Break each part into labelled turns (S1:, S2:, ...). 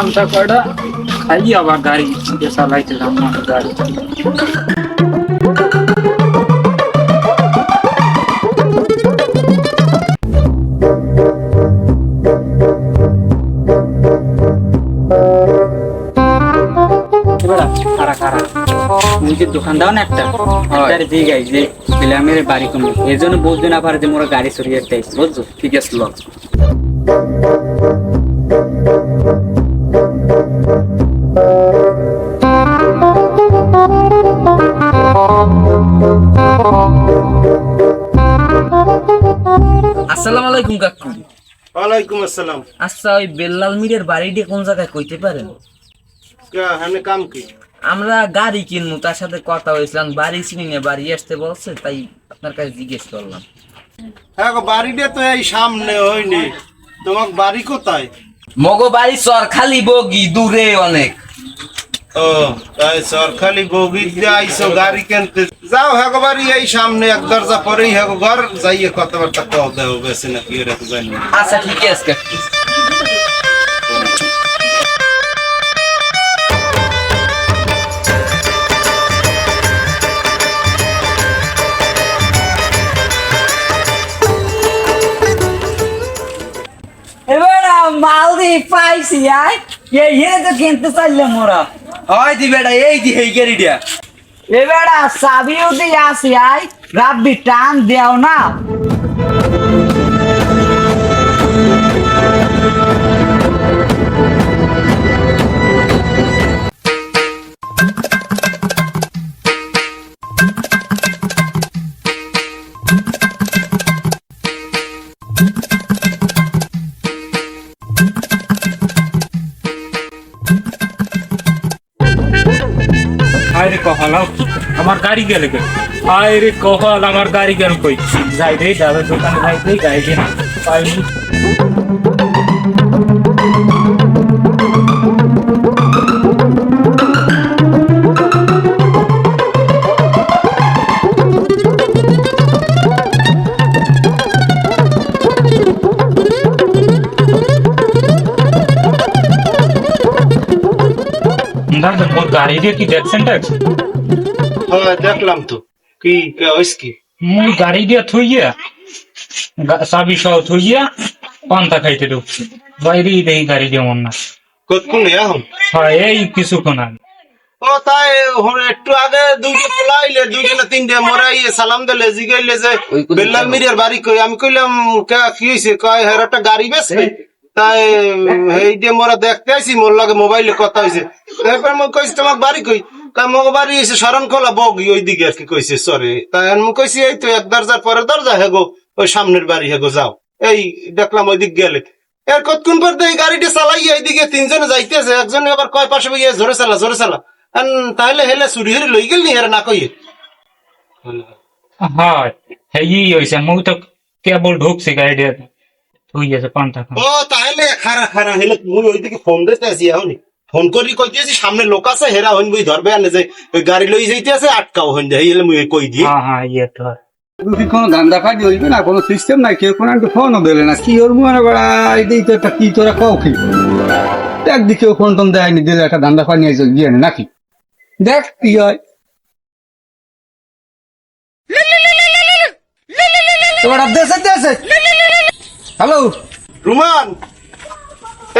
S1: পান্তা কয়টা খাই আবার গাড়ি চালাইতে যাম গাড়ি। দোকান দাও না একটা দিয়ে গাই যে আমার বাড়ি কমে এই জন্য বুঝতে না পারে যে মোরা গাড়ি সরিয়ে একটা বুঝছো। ঠিক আছে লোক
S2: আসসালামু আলাইকুম কাকু।
S3: ওয়ালাইকুম আসসালাম।
S2: আচ্ছা ওই বেল্লাল মিরের বাড়িটি কোন জায়গায় কইতে পারেন?
S3: হ্যাঁ কাম কি?
S2: আমরা গাড়ি কিনবো, তার সাথে কথা হয়েছিলাম, বাড়ি চিনি না, বাড়ি আসতে বলছে, তাই আপনার কাছে জিজ্ঞেস করলাম।
S3: হ্যাঁ গো, বাড়িটা তো এই সামনে হয়নি। তোমার বাড়ি কোথায়?
S2: মগো বাড়ি সরখালি বগি, দূরে অনেক।
S3: ও তাই সরখালি বগিতে আইসো গাড়ি কিনতে। যাও হ্যাঁ গো, বাড়ি এই সামনে, এক দরজা পরেই হ্যাঁ গো ঘর, যাইয়ে কথাবার্তা কও দেও বেশি নাকি এরা তো জানি না।
S2: আচ্ছা ঠিক আছে কাকু। মালদি পাইছি আই এই তো কিনতে চাইলাম মোরা।
S4: হয় দি বেটা, এই দি এই গাড়িটা
S2: এবার চাবিও দিয়ে আসি আই, রাব্বি টান দেও না।
S1: আরে কহালাও আমার গাড়ি গেলে কে? আরে কহাল আমার গাড়ি গেল কই? যাই রে দাদা দোকানে যাই রে গাড়ি গেল পাইনি। দাদা মোর গাড়ি দিয়ে কি দেখছেন টা?
S3: হ্যাঁ দেখলাম তো। কি হইস কি?
S1: মুই গাড়ি দিয়ে থইয়া চাবি সহ থইয়া পান্তা খাইতে ঢুকছি, বাইরে দেখি গাড়ি দিয়ে মন না।
S3: কতক্ষণ এখন?
S1: হয় এই কিছুক্ষণ আগে।
S3: ও তাই একটু আগে দুইটা পোলা আইলে, দুইটা না তিনটে মোরা ইয়ে সালাম দিলে, জিগাইলে যে বেল্লাল মিরিয়ার বাড়ি কই। আমি কইলাম কি হয়েছে? কয় হের একটা গাড়ি বেচবে, তাই এই যে মোরা দেখতে আইছি, মোর লাগে মোবাইলে কথা হয়েছে। এরপর মই কইছি তোমার বাড়ি কই? মগ বাড়ি এসে শরণ খোলা বগি ওই দিকে আর কি কইছে সরে। তাই আমি কইছি এই তো এক দরজার পরের দরজা হেগো, ওই সামনের বাড়ি হেগো যাও। এই দেখলাম ওই দিক গেলে এর কতক্ষণ পর এই গাড়িটা চালাই এইদিকে তিনজনে যাইতেছে, একজনে আবার কয় পাশে ইয়ে জোরে চালা জোরে চালা। তাহলে হেলে চুরি হরে লই গেল নি এর না কইয়ে।
S1: হয় এই হয়েছে, মুই তো কেবল ঢুকছি গাড়ি দিয়ে থই আছে পান্তা খা।
S3: ও তাহলে খারা খারা হেলে মুই ওইদিকে ফোন দিতে আছি এখনই। ফোন করি কইতেছি সামনে লোক আছে, হেরা হইন বই ধরবে আনে যে ওই গাড়ি লই যাইতে আছে, আটকাও হইন যায়। হেলে মুই কই দি।
S1: হ্যাঁ হ্যাঁ ইয়ে তো
S4: কোনো ধান্দা ফাঁকি হইবে না, কোনো সিস্টেম নাই, কেউ কোনো একটু ফোনও দিলে না। কি ওর মনে করা এই তো একটা কি তোরা কও কি একদিকেও ফোন টোন দেয়নি, দিলে একটা ধান্দা ফানি আইসো গিয়ে নাকি দেখ কি হয়। তোমার দেশে হ্যালো
S3: রুমান,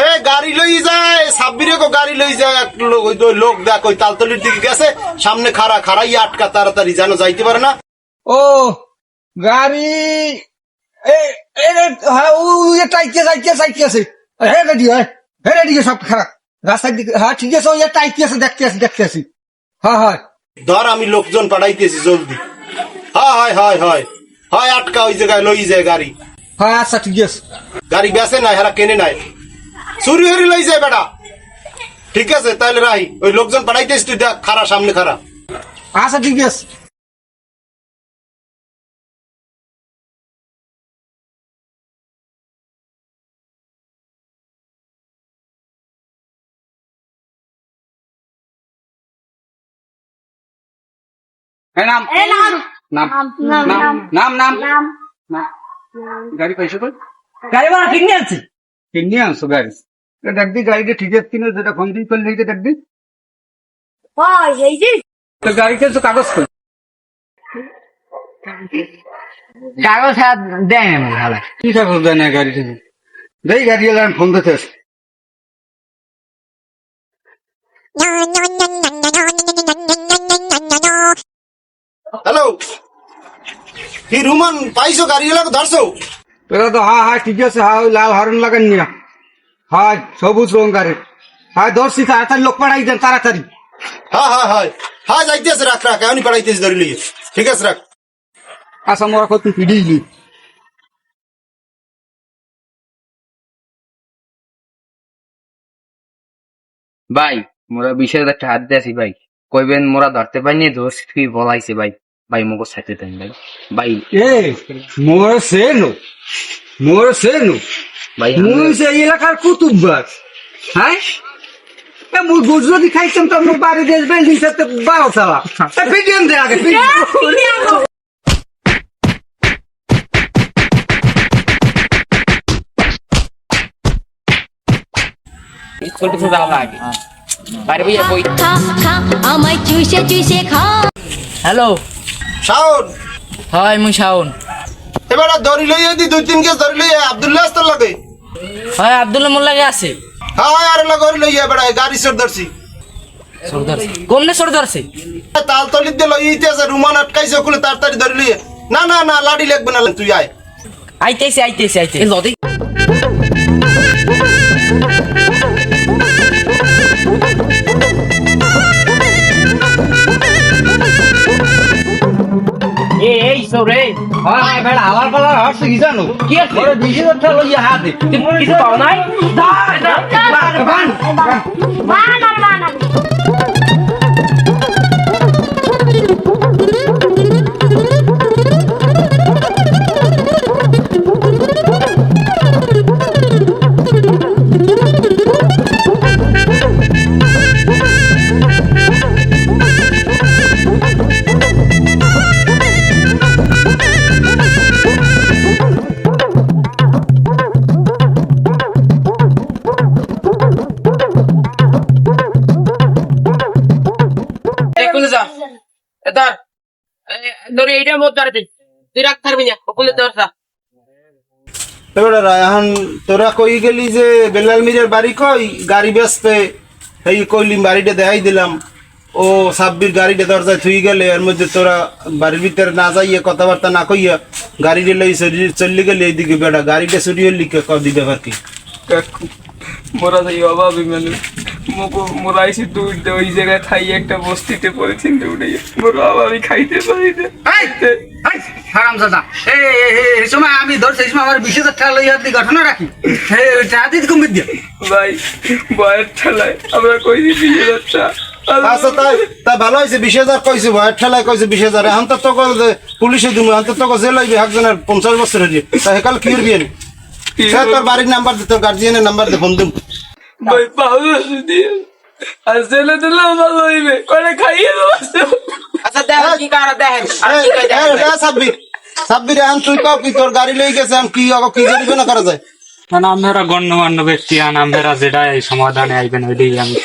S3: এ গাড়ি লই যায় সাব্বিরে কো, গাড়ি লই যায় এক লোক, ওই লোক দেখ ওই তালতলির দিকে গেছে, সামনে খাড়া খাড়াই আটকা, তাড়াতাড়ি যেন যাইতে পারে না।
S4: ও গাড়ি হ্যাঁ টাইকে হ্যাঁ রেডি হয়, হ্যাঁ রেডি সব খারাপ রাস্তার দিকে। হ্যাঁ ঠিক আছে, ওই টাইকে আছে, দেখতে আসি। হ্যাঁ হয়
S3: ধর আমি লোকজন পাঠাইতেছি জলদি। হ্যাঁ হয় হয় হয় হয় আটকা ওই জায়গায় লই যায় গাড়ি।
S4: হ্যাঁ আচ্ছা ঠিক আছে।
S3: গাড়ি বেচে নাই, হেরা কেনে নাই, চুরি হরি লই যায় বেটা। ঠিক আছে তাহলে রাহি, ওই লোকজন পাঠাইতেছি, তুই দেখ খারা সামনে খারা।
S4: আচ্ছা ঠিক আছে। নাম নাম নাম নাম নাম নাম গাড়ি পয়সা কই? গাড়ি ভাড়া ঠিক নিয়ে আনছি, ঠিক নিয়ে আনছো গাড়ি। দেখ দি গাড়িটা ঠিক আছে কিনা, যেটা ফোন দিয়ে করলে এইটা দেখ দি।
S5: হয় এই যে
S4: তো গাড়িটা তো কাগজ কই?
S2: কাগজ হাত দেয় না ভালো।
S4: কি কাগজ দেয় না গাড়িটা? দেই গাড়ি এলে আমি ফোন দিতে আসি।
S3: হ্যালো, কি রুমান পাইছো গাড়ি এলাকা ধরছো?
S4: তোরা তো হ্যাঁ ঠিক আছে, হ্যাঁ ওই লাল হরন লাগান নিয়া, হ্যাঁ সবুজ রঙ গাড়ি, হ্যাঁ ধরছি, তাড়াতাড়ি লোক পাঠাই দেন তাড়াতাড়ি।
S3: হ্যাঁ যাইতেছে, রাখ এখনই পাঠাইতেছি ধরে লিয়ে। ঠিক আছে রাখ।
S4: আচ্ছা মোরা কত পিড়িলি।
S2: ভাই মোরা 20,000 টাকা হাত দিয়ে আছি ভাই, কইবেন মোরা ধরতে পাইনি, দোষ কি বলাইছে ভাই। ভাই মোকে সাথে দেন ভাই। ভাই
S4: এ মোর সেনো
S2: ভাই
S4: মুই সে এলাকার কুতুববাস, হ্যাঁ মুই গুজরাটি খাইছেন তো মুই বাড়ি দেশ বেলদিং সাথে 12 সালা পিডিএম দে আগে
S2: স্কুল থেকে যাওয়া লাগে বাইরে বইয়া বই।
S5: খা খা আমায় চুষে চুষে খা।
S2: হ্যালো,
S3: শাওন,
S2: হয় মুই শাওন।
S3: এবার ধরি লইয়া দি 2-3 কেস ধরি লইয়া আব্দুল্লাহ আস্তার লাগে।
S2: হয় আব্দুল্লাহ মোল্লাগে আছে।
S3: হ্যাঁ আর লাগরি লইয়া বেড়া গাড়ি সর ধরছি।
S2: সর্দার কোমনে সর্দার আছে?
S3: তাল তলিত দিয়ে লইতেছে, রুমান আটকাইছে ওগুলো তাড়াতাড়ি ধরি লইয়া। না লাড়ি লাগবে না, তুই আয়।
S2: আইতেছে লদি। এই সরে
S4: হ্যাঁ বেড়া আলার পালা হাসছে কি জানো
S2: কি আছে?
S4: ওরে 20,000 টাকা লইয়া হাতে
S2: তুমি কিছু পাও নাই?
S5: বান আর বান আর
S2: কোলে যা ধর ধরে এইটা মত ধরতে তুই রাখ থাকবি না কোলে ধর যা।
S3: এবার এখন তোরা কই গেলি যে বেলাল মিরের বাড়ি কই গাড়ি বেচতে, এই কইলিম বাড়িটা দেখাই দিলাম। ও সাব্বির গাড়িটা দরজায় থুই গেলে, এর মধ্যে তোরা বাড়ির ভিতরে না যাইয়া কথাবার্তা না কইয়া গাড়িটা লই চললি গেলে এইদিকে বেড়া গাড়িটা চুরি হলি কদি ব্যাপার কি?
S1: মোরা যাই অভাবী মানুষ, মোরা এসে দৌড়তে ওই জায়গায় খাই একটা বস্তিতে পড়েছি দৌড়ে, মোরা অভাবী খাইতে পারি না।
S4: হারামজাদা এই সময় আমি ধরছি, এই সময় আমার 20,000 টাকা লইয়া দি ঘটনা রাখি টাকা দিতে কমে দিয়া
S1: ভাই বয়ের ঠেলায় আমরা কই দিছি যাচ্ছা।
S3: আচ্ছা তাই ভালো হয়েছে, 20,000 কইছে, ভয়ের ঠেলায় কইছে 20,000। এখন তো তোকে পুলিশে দিব, এখন তো তোকে জেল হইবে একজনের 50 বছর হইবে। তা হেকাল কি করবি? সে তোর বাড়ির নাম্বার দে, তোর গার্জিয়ানের নাম্বার দে, ফোন দিম।
S1: ভাই পাউলো দিয়ে আর ছেলে দিলেও ভালো হইবে, করে খাইয়ে দেবো।
S2: আচ্ছা দেখেন কি কারা দেখেন
S3: সাব্বির এখন তুই কাও কি তোর গাড়ি লই গেছে, এখন কি করিবে না করা যায়?
S1: আমরা গণ্যমান্য ব্যক্তি, আমরা যেটা এই সমাধানে আইবেন ওইটাই আমি।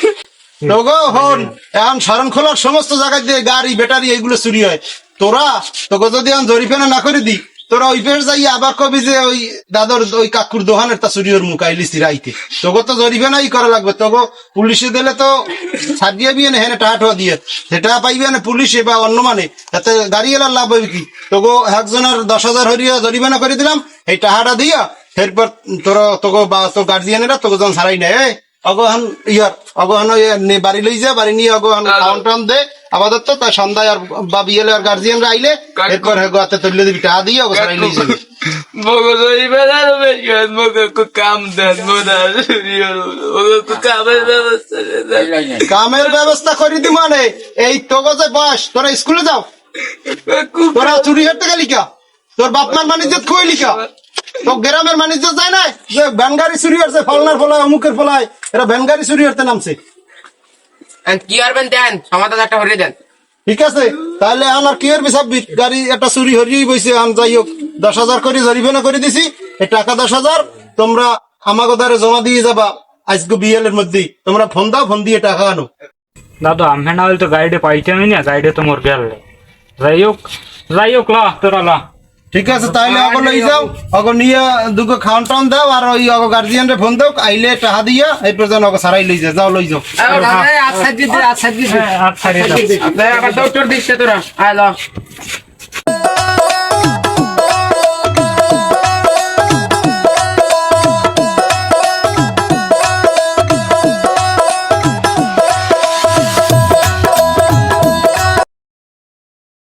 S3: তোগো হন, এখন শরণখোলার সমস্ত জায়গায় দিয়ে গাড়ি ব্যাটারি এইগুলো চুরি হয়। তোকে যদি এখন জরিফানা না করে দি, তোরা ওই পেশ যাই আবার কবি যে ওই দাদর ওই কাকুর দোকানের তা চুরি ওর মুখ আইলিছি রাইতে। তোকে তো জরিফানাই করা লাগবে। তোকে পুলিশে দিলে তো ছাড়িয়ে বিয়ে না, হেনে টাকা ঠোয়া দিয়ে সেটা পাইবে না পুলিশে বা অন্য মানে, তাতে গাড়ি এলার লাভ হবে কি? তোকে একজনের 10,000 হরিয়া জরিমানা করে দিলাম, এই টাকাটা দিয়া এরপর তোকে বা তোর গার্জিয়ানেরা তোকে যখন ছাড়াই নেয় অগহন অগহন বাড়ি লই যা, বাড়ি নিয়ে অগহন খাওয়ান টাউন দে আপাতত। তার সন্ধ্যায় আর বা বিয়েলে আর গার্জিয়ানরা আইলে এরপর হাতে তুলে দিবি, টাকা দিয়ে অগো ছাড়াই লই যাবি। কামের ব্যবস্থা করে দি মানে এই তোকে যে বয়স, তোরা স্কুলে যাও, তোরা চুরি হাঁটতে গেলি কা? তোর বাপমার মানিজ্য খুঁইলি কা? তো গ্রামের মানিজ্য যায় না যে ভ্যান গাড়ি চুরি হচ্ছে, ফলনার ফলায় অমুকের ফলায় এরা ভ্যান গাড়ি চুরি হতে নামছে।
S2: কি করবেন দেন, সমাধান একটা হরিয়ে দেন।
S3: ঠিক আছে, তাহলে আমার কি করবি? সাব্বির গাড়ি একটা চুরি হরিয়েই বইছে। আমি যাই হোক 10,000 করে জরিমানা করে দিছি, এই টাকা 10,000 তোমরা আমাকে দ্বারে জমা দিয়ে যাবা আজকে বিয়েলের মধ্যেই তোমরা ফোন দাও, ফোন দিয়ে টাকা আনো।
S1: দাদু আমি না হলে তো গাড়িটা পাইতামই না, গাড়িটা তো মোর গেল। যাই হোক লা তোরা লা।
S3: ঠিক আছে, তাহলে অগো লই যাও, অগো নিয়ে দুটো খাওয়ান টাউন দাও, আর ওই অগো গার্জিয়ান রে ফোন দাও, আইলে টাকা দিয়া এরপর যেন অগো সারাই লই যাও, লই যাও।
S2: আচ্ছা দিদি
S1: আচ্ছা রে দাদু।
S2: আবার ডক্টর দিচ্ছে তোরা আয়